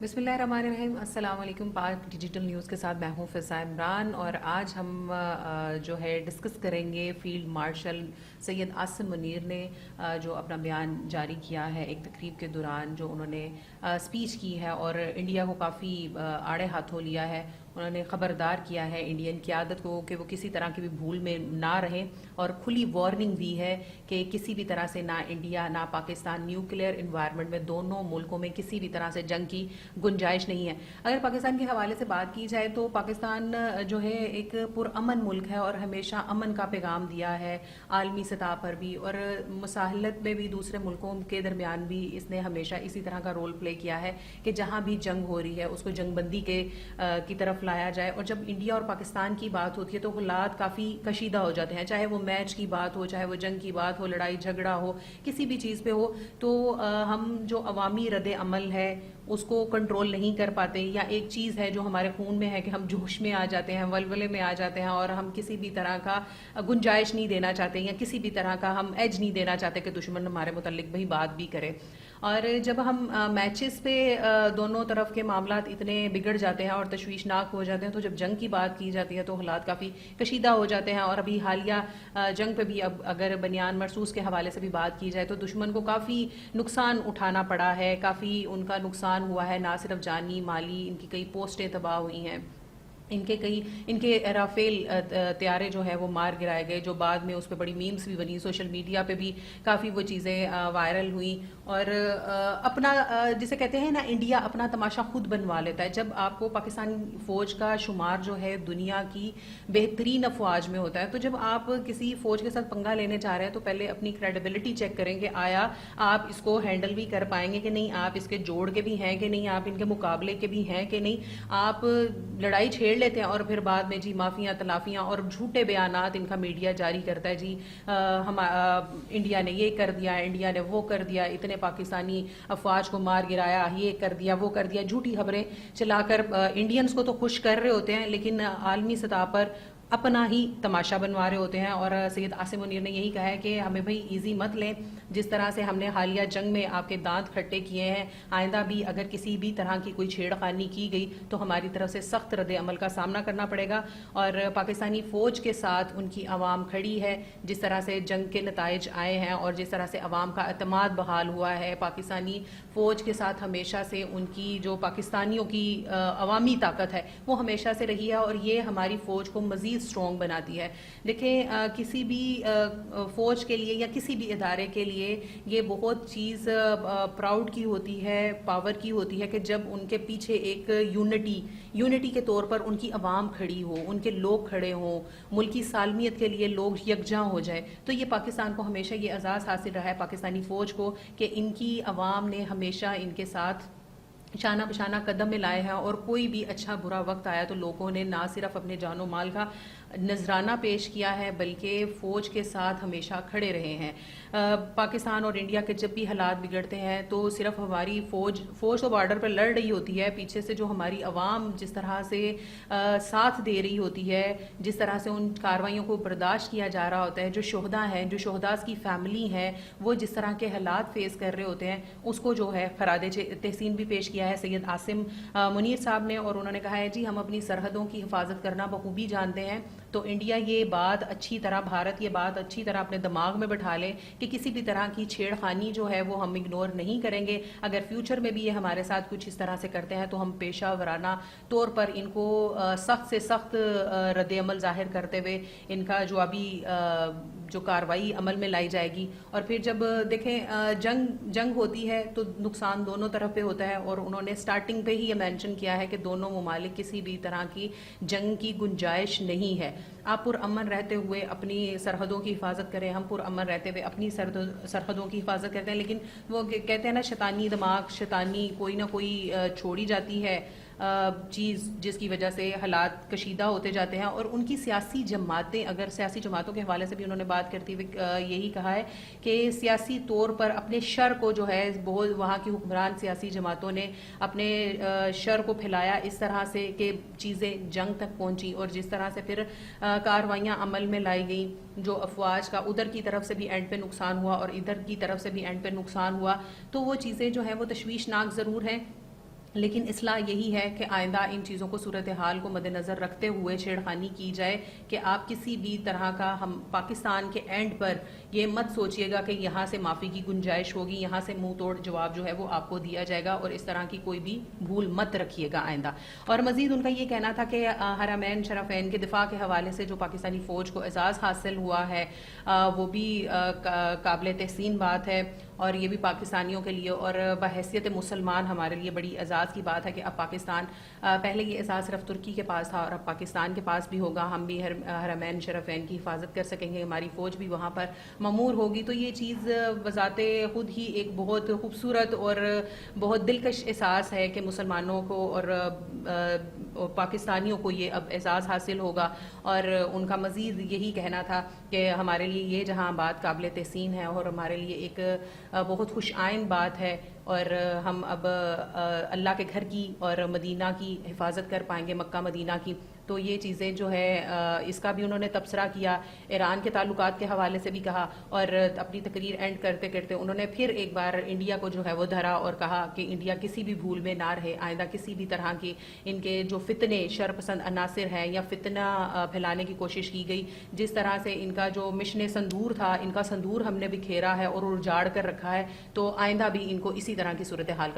बिस्मिल्लाहिर्रहमानिर्रहीम। अस्सलाम वालेकुम। पाक डिजिटल न्यूज़ के साथ मैं हूँ फ़िज़ा इमरान और आज हम जो है डिस्कस करेंगे फील्ड मार्शल सैयद आसिम मुनीर ने जो अपना बयान जारी किया है एक तकरीब के दौरान, जो उन्होंने स्पीच की है और इंडिया को काफ़ी आड़े हाथों लिया है। उन्होंने ख़बरदार किया है इंडियन क़यादत को कि वो किसी तरह की भी भूल में ना रहें और खुली वार्निंग दी है कि किसी भी तरह से ना इंडिया ना पाकिस्तान न्यूक्लियर इन्वायरमेंट में, दोनों मुल्कों में किसी भी तरह से जंग की गुंजाइश नहीं है। अगर पाकिस्तान के हवाले से बात की जाए तो पाकिस्तान जो है एक पुरअमन मुल्क है और हमेशा अमन का पैगाम दिया है आलमी सतह पर भी, और मुसाहलत में भी दूसरे मुल्कों के दरमियान भी इसने हमेशा इसी तरह का रोल प्ले किया है कि जहाँ भी जंग हो रही है उसको जंगबंदी की तरफ लाया जाए। और जब इंडिया और पाकिस्तान की बात होती है तो हालात काफ़ी कशीदा हो जाते हैं, चाहे वो मैच की बात हो, चाहे वो जंग की बात हो, लड़ाई झगड़ा हो, किसी भी चीज़ पे हो। तो हम जो अवामी रद्द अमल है उसको कंट्रोल नहीं कर पाते, या एक चीज़ है जो हमारे खून में है कि हम जोश में आ जाते हैं, वलवले में आ जाते हैं और हम किसी भी तरह का गुंजाइश नहीं देना चाहते या किसी भी तरह का हम एज नहीं देना चाहते कि दुश्मन हमारे मुतल्लिक भाई बात भी करे। और जब हम मैचेस पे दोनों तरफ के मामलात इतने बिगड़ जाते हैं और तशवीशनाक हो जाते हैं, तो जब जंग की बात की जाती है तो हालात काफ़ी कशीदा हो जाते हैं। और अभी हालिया जंग पे भी अब अगर बनियान मरसूस के हवाले से भी बात की जाए तो दुश्मन को काफ़ी नुकसान उठाना पड़ा है, काफ़ी उनका नुकसान हुआ है, ना सिर्फ जानी माली, इनकी कई पोस्टें तबाह हुई हैं, इनके राफेल तैयारे जो है वो मार गिराए गए, जो बाद में उस पर बड़ी मीम्स भी बनी, सोशल मीडिया पे भी काफ़ी वो चीज़ें वायरल हुई। और अपना जिसे कहते हैं ना, इंडिया अपना तमाशा खुद बनवा लेता है। जब आपको पाकिस्तान फ़ौज का शुमार जो है दुनिया की बेहतरीन अफवाज में होता है, तो जब आप किसी फ़ौज के साथ पंगा लेने जा रहे हैं तो पहले अपनी क्रेडिबिलिटी चेक करेंगे, आया आप इसको हैंडल भी कर पाएंगे कि नहीं, आप इसके जोड़ के भी हैं कि नहीं, आप इनके मुकाबले के भी हैं कि नहीं। आप लड़ाई छेड़ लेते हैं और फिर बाद में जी माफियां तलाफियां और झूठे बयानात इनका मीडिया जारी करता है, जी हम इंडिया ने ये कर दिया, इंडिया ने वो कर दिया, इतने पाकिस्तानी अफवाज को मार गिराया, ये कर दिया वो कर दिया, झूठी खबरें चलाकर इंडियंस को तो खुश कर रहे होते हैं लेकिन आलमी सतह पर अपना ही तमाशा बनवा रहे होते हैं। और सैयद आसिम मुनीर ने यही कहा है कि हमें भाई इजी मत लें, जिस तरह से हमने हालिया जंग में आपके दांत खट्टे किए हैं, आइंदा भी अगर किसी भी तरह की कोई छेड़खानी की गई तो हमारी तरफ से सख्त रद्द अमल का सामना करना पड़ेगा। और पाकिस्तानी फ़ौज के साथ उनकी आवाम खड़ी है, जिस तरह से जंग के नताइज आए हैं और जिस तरह से आवाम का अतमाद बहाल हुआ है, पाकिस्तानी फ़ौज के साथ हमेशा से उनकी जो पाकिस्तानियों की अवामी ताकत है वो हमेशा से रही है और ये हमारी फ़ौज को मज़ीद स्ट्रॉन्ग बनाती है। देखें, किसी भी फ़ौज के लिए या किसी भी इदारे के लिए ये बहुत चीज़ प्राउड की होती है, पावर की होती है कि जब उनके पीछे एक यूनिटी के तौर पर उनकी आवाम खड़ी हो, उनके लोग खड़े हों, मुल्क की सालमियत के लिए लोग यकजा हो जाए। तो ये पाकिस्तान को हमेशा ये एजाज़ हासिल रहा है, पाकिस्तानी फ़ौज को, कि इनकी आवाम ने हमेशा इनके साथ शाना बशाना कदम में लाए हैं और कोई भी अच्छा बुरा वक्त आया तो लोगों ने ना सिर्फ अपने जानो माल का नजराना पेश किया है बल्कि फ़ौज के साथ हमेशा खड़े रहे हैं। पाकिस्तान और इंडिया के जब भी हालात बिगड़ते हैं तो सिर्फ हमारी फ़ौज तो बॉर्डर पर लड़ रही होती है, पीछे से जो हमारी आवाम जिस तरह से साथ दे रही होती है, जिस तरह से उन कार्रवाइयों को बर्दाश्त किया जा रहा होता है, जो शोहदा हैं, जो शोहदास की फैमिली है, वो जिस तरह के हालात फेस कर रहे होते हैं, उसको जो है खरादे तहसीन भी पेश किया है सैयद आसिम मुनीर साहब ने। और उन्होंने कहा है जी हम अपनी सरहदों की हिफाजत करना बखूबी जानते हैं, तो इंडिया ये बात अच्छी तरह, भारत ये बात अच्छी तरह अपने दिमाग में बैठा ले कि किसी भी तरह की छेड़खानी जो है वो हम इग्नोर नहीं करेंगे। अगर फ्यूचर में भी ये हमारे साथ कुछ इस तरह से करते हैं तो हम पेशा वराना तौर पर इनको सख्त से सख्त रद्द अमल जाहिर करते हुए इनका जो अभी जो कार्रवाई अमल में लाई जाएगी। और फिर जब देखें जंग होती है तो नुकसान दोनों तरफ पे होता है, और उन्होंने स्टार्टिंग पे ही ये मेंशन किया है कि दोनों ममालिक किसी भी तरह की जंग की गुंजाइश नहीं है। आप पुरअमन रहते हुए अपनी सरहदों की हिफाजत करें, हम पुरअमन रहते हुए अपनी सरहदों की हिफाजत करते हैं, लेकिन वो कहते हैं ना शैतानी दिमाग, शैतानी कोई ना कोई छोड़ी जाती है चीज़ जिसकी वजह से हालात कशीदा होते जाते हैं। और उनकी सियासी जमातें, अगर सियासी जमातों के हवाले से भी उन्होंने बात करते हुए यही कहा है कि सियासी तौर पर अपने शर को जो है बहुत वहाँ की हुक्मरान सियासी जमातों ने अपने शर को फैलाया इस तरह से कि चीज़ें जंग तक पहुँची, और जिस तरह से फिर कार्रवाइयाँ अमल में लाई गई, जो अफवाज का उधर की तरफ से भी एंड पे नुकसान हुआ और इधर की तरफ से भी एंड पे नुकसान हुआ, तो वो चीज़ें जो हैं वो तशवीशनाक ज़रूर हैं। لیکن اصلاح یہی ہے کہ آئندہ ان چیزوں کو صورتحال کو مد نظر رکھتے ہوئے چھیڑخانی کی جائے کہ آپ کسی بھی طرح کا ہم پاکستان کے اینڈ پر یہ مت سوچئے گا کہ یہاں سے معافی کی گنجائش ہوگی، یہاں سے منہ توڑ جواب جو ہے وہ آپ کو دیا جائے گا، اور اس طرح کی کوئی بھی بھول مت رکھیے گا آئندہ۔ اور مزید ان کا یہ کہنا تھا کہ حرمین شرفین کے دفاع کے حوالے سے جو پاکستانی فوج کو اعزاز حاصل ہوا ہے وہ بھی قابل تحسین بات ہے، اور یہ بھی پاکستانیوں کے لیے اور بحیثیت مسلمان ہمارے لیے بڑی اعزاز کی بات ہے کہ اب پاکستان، پہلے یہ اعزاز صرف ترکی کے پاس تھا اور اب پاکستان کے پاس بھی ہوگا، ہم بھی حرمین شرفین کی حفاظت کر سکیں گے، ہماری فوج بھی وہاں پر مامور ہوگی۔ تو یہ چیز بذات خود ہی ایک بہت خوبصورت اور بہت دلکش احساس ہے کہ مسلمانوں کو اور پاکستانیوں کو یہ اب اعزاز حاصل ہوگا۔ اور ان کا مزید یہی کہنا تھا کہ ہمارے لیے یہ جہاں بات قابل تحسین ہے اور ہمارے لیے ایک بہت خوش آئند بات ہے، اور ہم اب اللہ کے گھر کی اور مدینہ کی حفاظت کر پائیں گے، مکہ مدینہ کی۔ تو یہ چیزیں جو ہے اس کا بھی انہوں نے تبصرہ کیا، ایران کے تعلقات کے حوالے سے بھی کہا، اور اپنی تقریر اینڈ کرتے کرتے انہوں نے پھر ایک بار انڈیا کو جو ہے وہ دھرا اور کہا کہ انڈیا کسی بھی بھول میں نہ رہے، آئندہ کسی بھی طرح کی ان کے جو فتنے شر پسند عناصر ہیں یا فتنہ پھیلانے کی کوشش کی گئی، جس طرح سے ان کا جو مشن سندور تھا، ان کا سندور ہم نے بکھیرا ہے اور اجاڑ کر رکھا ہے، تو آئندہ بھی ان کو اسی طرح کی صورتحال کا